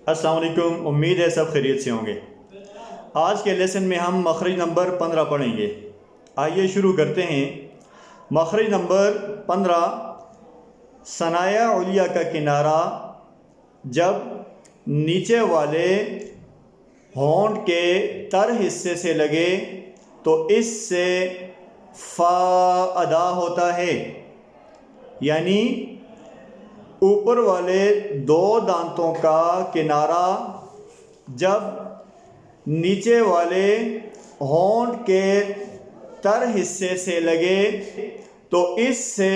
السلام علیکم، امید ہے سب خیریت سے ہوں گے۔ آج کے لیسن میں ہم مخرج نمبر 15 پڑھیں گے۔ آئیے شروع کرتے ہیں۔ مخرج نمبر 15، ثنایا علیہ کا کنارہ جب نیچے والے ہونٹ کے تر حصے سے لگے تو اس سے فا ادا ہوتا ہے، یعنی اوپر والے دو دانتوں کا کنارہ جب نیچے والے ہونٹ کے تر حصے سے لگے تو اس سے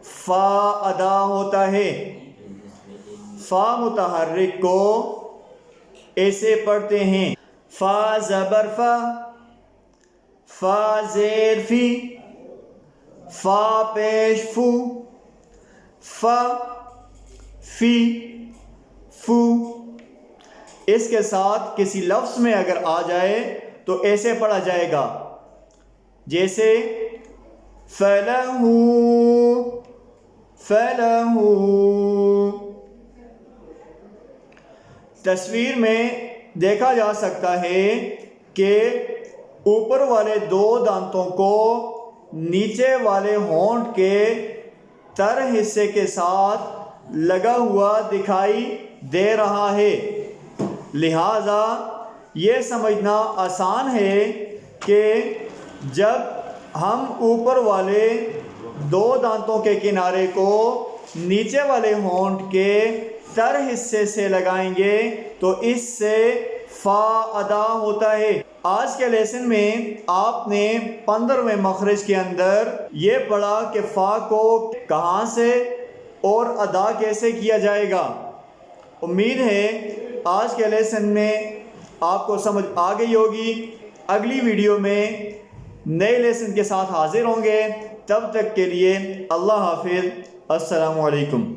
فا ادا ہوتا ہے۔ فا متحرک کو ایسے پڑھتے ہیں: فا زبر فا، فا زیر فی، فا پیش فو، فا فی فو۔ اس کے ساتھ کسی لفظ میں اگر آ جائے تو ایسے پڑھا جائے گا، جیسے فَلَهُ فَلَهُ۔ تصویر میں دیکھا جا سکتا ہے کہ اوپر والے دو دانتوں کو نیچے والے ہونٹ کے تر حصے کے ساتھ لگا ہوا دکھائی دے رہا ہے۔ لہٰذا یہ سمجھنا آسان ہے کہ جب ہم اوپر والے دو دانتوں کے کنارے کو نیچے والے ہونٹ کے تر حصے سے لگائیں گے تو اس سے فا ادا ہوتا ہے۔ آج کے لیسن میں آپ نے 15ویں مخرج کے اندر یہ پڑھا کہ فا کو کہاں سے اور ادا کیسے کیا جائے گا۔ امید ہے آج کے لیسن میں آپ کو سمجھ آ گئی ہوگی۔ اگلی ویڈیو میں نئے لیسن کے ساتھ حاضر ہوں گے، تب تک کے لیے اللہ حافظ، السلام علیکم۔